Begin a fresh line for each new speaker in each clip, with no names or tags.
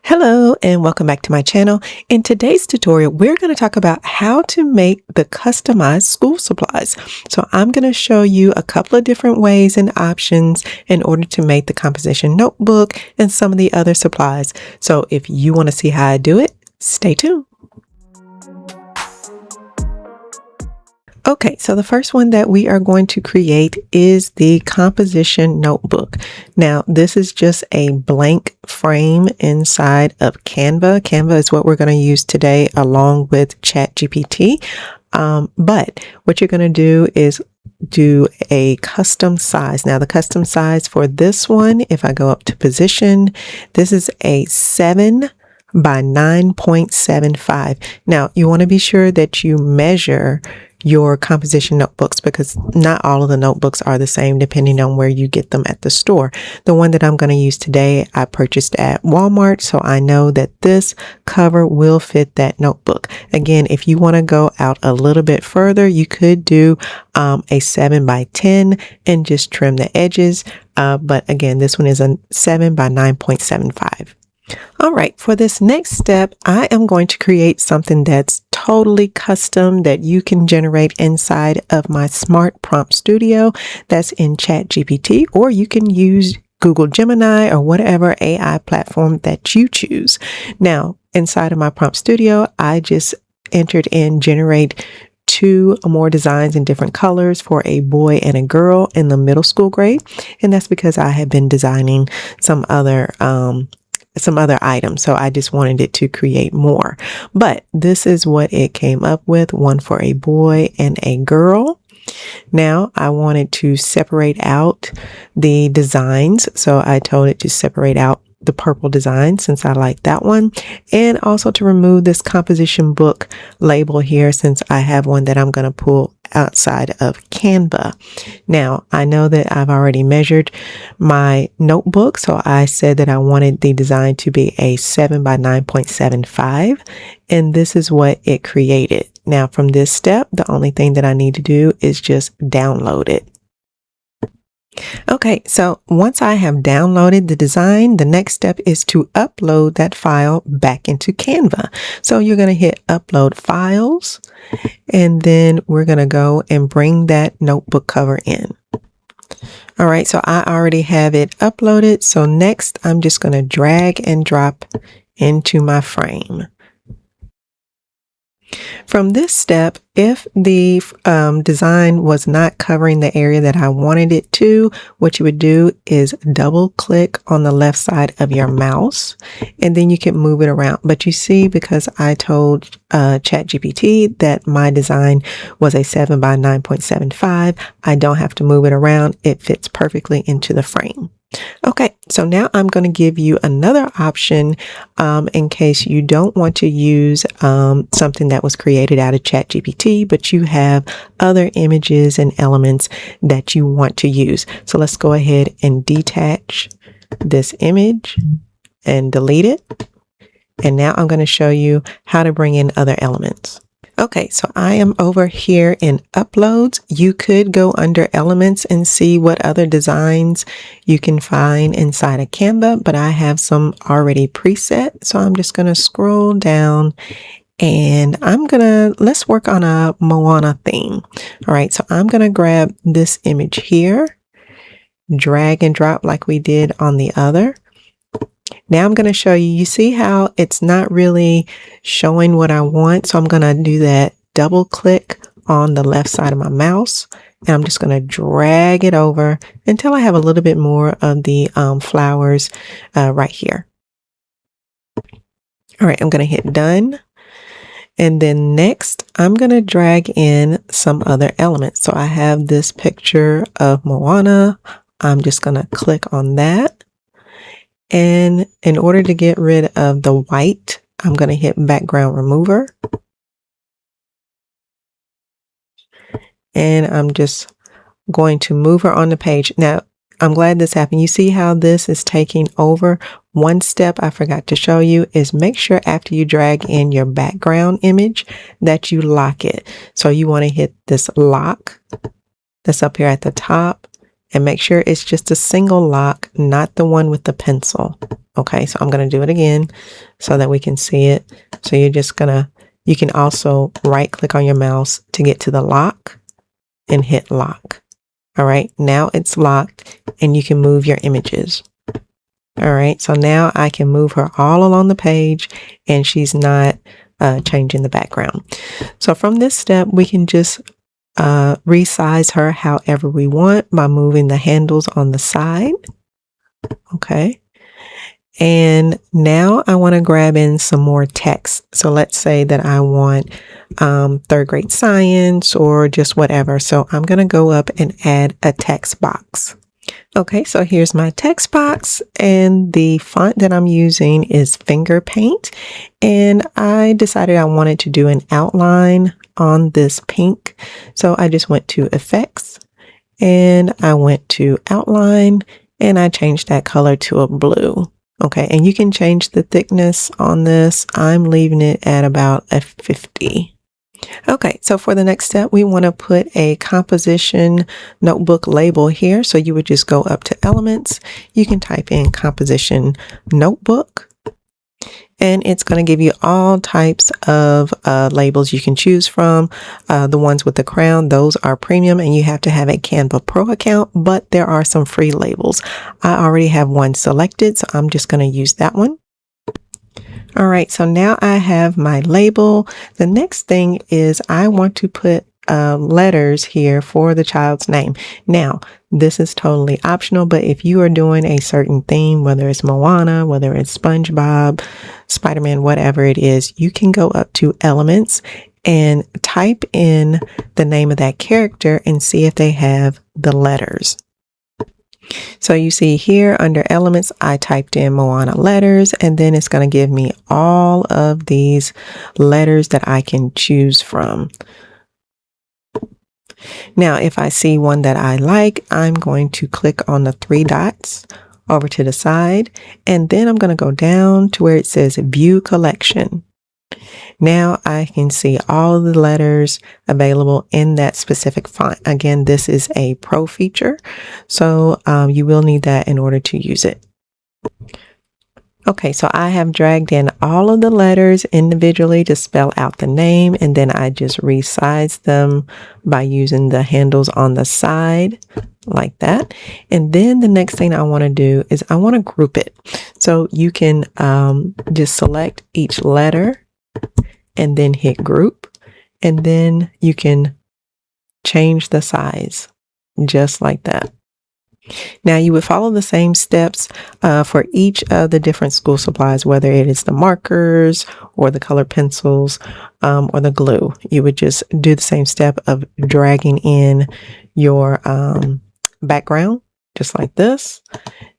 Hello and welcome back to my channel. In today's tutorial, we're going to talk about how to make the customized school supplies. So I'm going to show you a couple of different ways and options in order to make the composition notebook and some of the other supplies. So if you want to see how I do it, stay tuned. Okay, so the first one that we are going to create is the composition notebook. Now, this is just a blank frame inside of Canva. Canva is what we're going to use today along with ChatGPT. But what you're going to do is do a custom size. Now, the custom size for this one, if I go up to position, this is a 7 by 9.75. Now, you want to be sure that you measure your composition notebooks because not all of the notebooks are the same depending on where you get them at the store. The one that I'm going to use today, I purchased at Walmart, so I know that this cover will fit that notebook. Again, if you want to go out a little bit further, you could do a 7 by 10 and just trim the edges. But again, this one is a 7 by 9.75. All right, for this next step, I am going to create something that's totally custom that you can generate inside of my Smart Prompt Studio that's in ChatGPT, or you can use Google Gemini or whatever AI platform that you choose. Now, inside of my Prompt Studio, I just entered in generate 2 or more designs in different colors for a boy and a girl in the middle school grade. And that's because I have been designing some other items. So I just wanted it to create more. But this is what it came up with, one for a boy and a girl. Now I wanted to separate out the designs. So I told it to separate out the purple design since I like that one, and also to remove this composition book label here since I have one that I'm going to pull outside of Canva. Now, I know that I've already measured my notebook, so I said that I wanted the design to be a 7 by 9.75, and this is what it created. Now, from this step, the only thing that I need to do is just download it. Okay, so once I have downloaded the design, the next step is to upload that file back into Canva. So you're going to hit upload files, and then we're going to go and bring that notebook cover in. All right, so I already have it uploaded. So next I'm just going to drag and drop into my frame. From this step, if the design was not covering the area that I wanted it to, what you would do is double click on the left side of your mouse, and then you can move it around. But you see, because I told ChatGPT that my design was a 7 by 9.75, I don't have to move it around. It fits perfectly into the frame. Okay, so now I'm going to give you another option in case you don't want to use something that was created out of ChatGPT, but you have other images and elements that you want to use. So let's go ahead and detach this image and delete it. And now I'm going to show you how to bring in other elements. Okay, so I am over here in uploads. You could go under elements and see what other designs you can find inside of Canva, but I have some already preset. So I'm just going to scroll down and let's work on a Moana theme. All right, so I'm going to grab this image here, drag and drop like we did on the other. Now I'm going to show you, you see how it's not really showing what I want. So I'm going to do that, double click on the left side of my mouse, and I'm just going to drag it over until I have a little bit more of the flowers right here. All right, I'm going to hit done. And then next, I'm going to drag in some other elements. So I have this picture of Moana. I'm just going to click on that. And in order to get rid of the white, I'm going to hit background remover. And I'm just going to move her on the page. Now, I'm glad this happened. You see how this is taking over? One step I forgot to show you is make sure after you drag in your background image that you lock it. So you want to hit this lock that's up here at the top. and make sure it's just a single lock, not the one with the pencil. Okay, so I'm going to do it again so that we can see it. So you're just you can also right click on your mouse to get to the lock and hit lock. All right, now it's locked and you can move your images. All right, so now I can move her all along the page and she's not changing the background. So from this step, we can just resize her however we want by moving the handles on the side. Okay. And now I want to grab in some more text. So let's say that I want third grade science or just whatever. So I'm going to go up and add a text box. Okay, so here's my text box, and the font that I'm using is Finger Paint. And I decided I wanted to do an outline on this pink. So I just went to Effects and I went to Outline and I changed that color to a blue. Okay, and you can change the thickness on this. I'm leaving it at about a 50. Okay, so for the next step, we want to put a composition notebook label here. So you would just go up to Elements. You can type in composition notebook, and it's going to give you all types of labels you can choose from. The ones with the crown, those are premium, and you have to have a Canva Pro account, but there are some free labels. I already have one selected, so I'm just going to use that one. All right, so now I have my label. The next thing is I want to put letters here for the child's name. Now, this is totally optional, but if you are doing a certain theme, whether it's Moana, whether it's SpongeBob, Spider-Man, whatever it is, you can go up to Elements and type in the name of that character and see if they have the letters. So you see here under Elements, I typed in Moana letters, and then it's going to give me all of these letters that I can choose from. Now, if I see one that I like, I'm going to click on the three dots over to the side, and then I'm going to go down to where it says View Collection. Now I can see all of the letters available in that specific font. Again, this is a pro feature, so you will need that in order to use it. Okay, so I have dragged in all of the letters individually to spell out the name, and then I just resize them by using the handles on the side like that. And then the next thing I want to do is I want to group it. So you can just select each letter and then hit group, and then you can change the size just like that. Now you would follow the same steps for each of the different school supplies, whether it is the markers or the color pencils or the glue. You would just do the same step of dragging in your background just like this.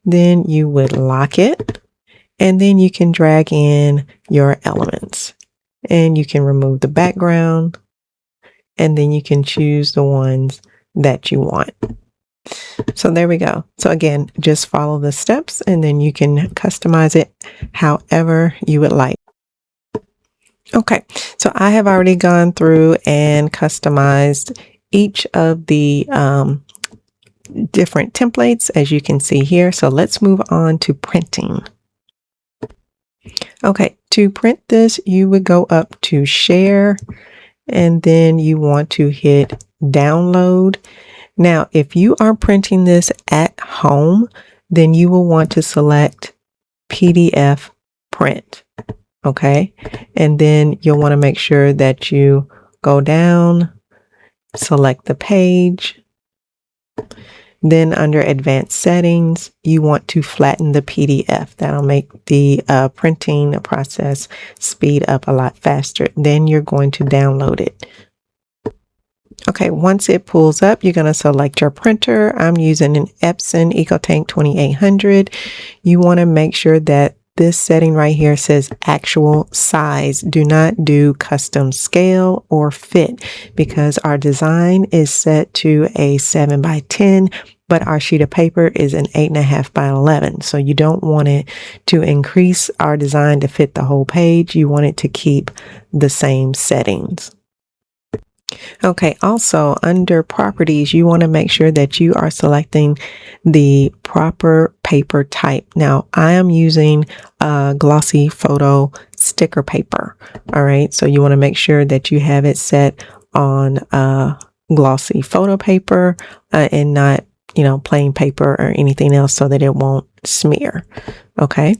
Then you would lock it, and then you can drag in your elements, and you can remove the background, and then you can choose the ones that you want. So there we go. So again, just follow the steps and then you can customize it however you would like. Okay, so I have already gone through and customized each of the different templates, as you can see here. So let's move on to printing. Okay, to print this, you would go up to Share, and then you want to hit Download. Now, if you are printing this at home, then you will want to select PDF print. Okay. And then you'll want to make sure that you go down, select the page. Then under advanced settings, you want to flatten the PDF. That'll make the printing process speed up a lot faster. Then you're going to download it. Okay, once it pulls up, you're going to select your printer. I'm using an Epson EcoTank 2800. You want to make sure that this setting right here says actual size. Do not do custom scale or fit, because our design is set to a 7x10, but our sheet of paper is an 8.5x11. So you don't want it to increase our design to fit the whole page. You want it to keep the same settings. Okay, also under properties, you want to make sure that you are selecting the proper paper type. Now, I am using glossy photo sticker paper. All right, so you want to make sure that you have it set on glossy photo paper and not, plain paper or anything else so that it won't smear. Okay.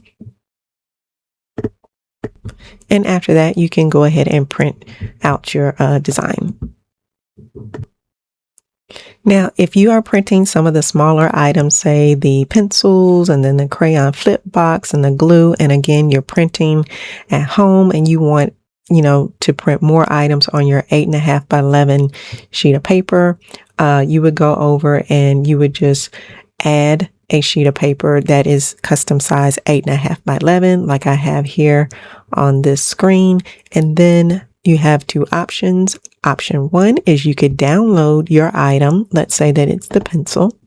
And after that, you can go ahead and print out your design. Now, if you are printing some of the smaller items, say the pencils and then the crayon flip box and the glue, and again, you're printing at home and you want, to print more items on your 8.5 by 11 sheet of paper, you would go over and you would just add a sheet of paper that is custom size 8.5 by 11, like I have here on this screen. And then you have two options. Option one is you could download your item. Let's say that it's the pencil.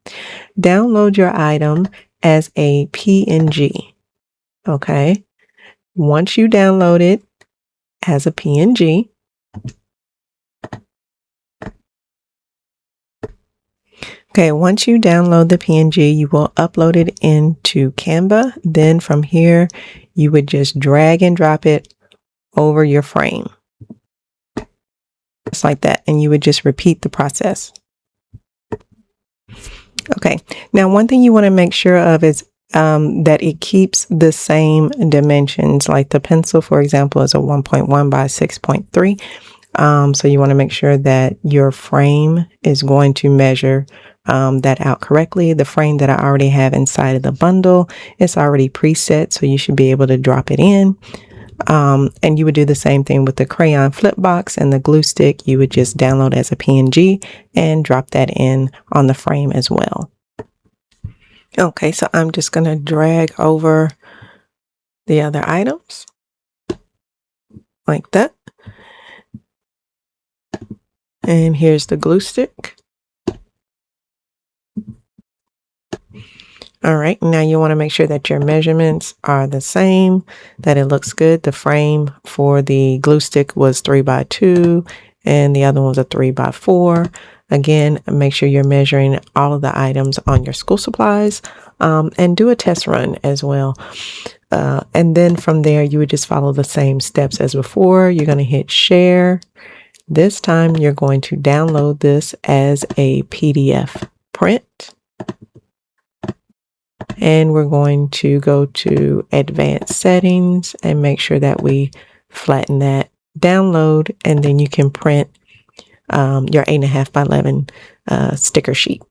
Download your item as a PNG. Okay. Once you download it as a PNG, once you download the PNG, you will upload it into Canva. Then from here, you would just drag and drop it over your frame. Just like that. And you would just repeat the process. Okay. Now, one thing you want to make sure of is that it keeps the same dimensions. Like the pencil, for example, is a 1.1 by 6.3. So you want to make sure that your frame is going to measure that out correctly. The frame that I already have inside of the bundle is already preset, so you should be able to drop it in. And you would do the same thing with the crayon flip box and the glue stick. You would just download as a PNG and drop that in on the frame as well. Okay, so I'm just going to drag over the other items like that. And here's the glue stick. All right, now you want to make sure that your measurements are the same, that it looks good. The frame for the glue stick was 3 by 2 and the other one was a 3 by 4. Again, make sure you're measuring all of the items on your school supplies and do a test run as well. And then from there, you would just follow the same steps as before. You're going to hit share. This time, you're going to download this as a PDF print. And we're going to go to advanced settings and make sure that we flatten that, download, and then you can print your 8.5 by 11 sticker sheet.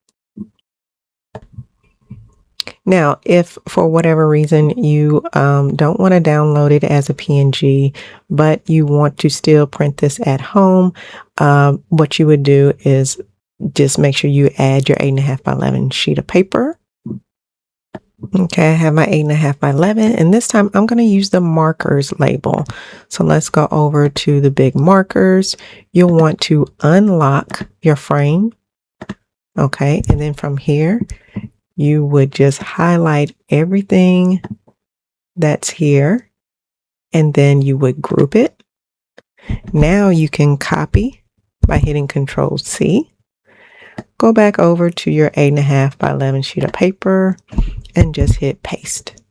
Now, if for whatever reason you don't want to download it as a PNG, but you want to still print this at home, what you would do is just make sure you add your 8.5 by 11 sheet of paper. Okay, I have my 8.5 by 11, and this time I'm going to use the markers label. So let's go over to the big markers. You'll want to unlock your frame. Okay, and then from here, you would just highlight everything that's here, and then you would group it. Now you can copy by hitting Control C. Go back over to your 8.5 by 11 sheet of paper and just hit paste.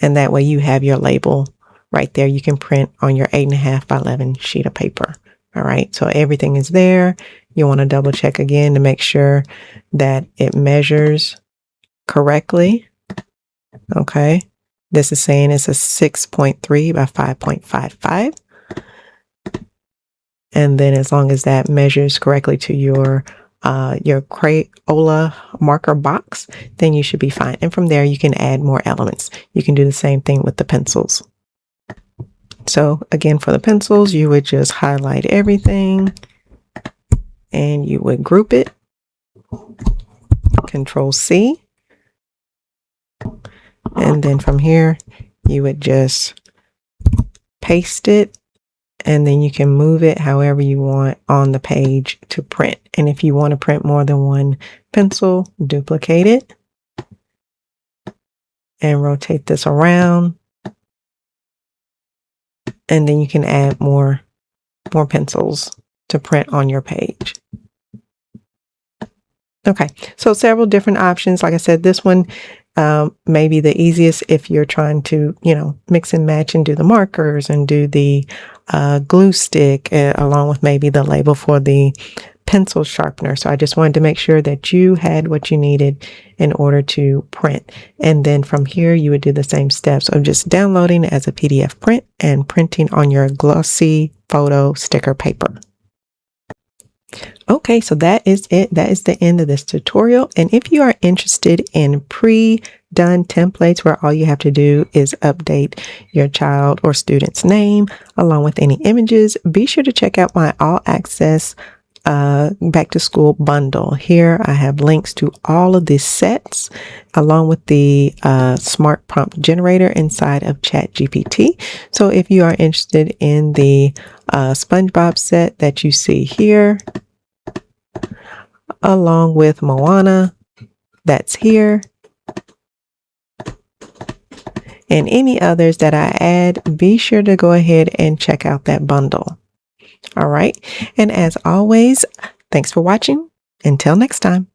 And that way you have your label right there. You can print on your 8.5 by 11 sheet of paper. All right, so everything is there. You want to double check again to make sure that it measures correctly. Okay, this is saying it's a 6.3 by 5.55. And then as long as that measures correctly to your Crayola marker box, then you should be fine. And from there, you can add more elements. You can do the same thing with the pencils. So again, for the pencils, you would just highlight everything and you would group it. Control C. And then from here, you would just paste it. And then you can move it however you want on the page to print. And if you want to print more than one pencil, duplicate it and rotate this around. And then you can add more more pencils to print on your page. Okay, so several different options. Like I said, this one may be the easiest if you're trying to, mix and match and do the markers and do the glue stick along with maybe the label for the pencil sharpener. So I just wanted to make sure that you had what you needed in order to print. And then from here, you would do the same steps of just downloading as a PDF print and printing on your glossy photo sticker paper. Okay, so that is it. That is the end of this tutorial. And if you are interested in pre-done templates where all you have to do is update your child or student's name along with any images, be sure to check out my all access back to school bundle. Here I have links to all of these sets along with the smart prompt generator inside of ChatGPT. So if you are interested in the SpongeBob set that you see here, along with Moana, that's here, and any others that I add, be sure to go ahead and check out that bundle. All right. And as always, thanks for watching. Until next time.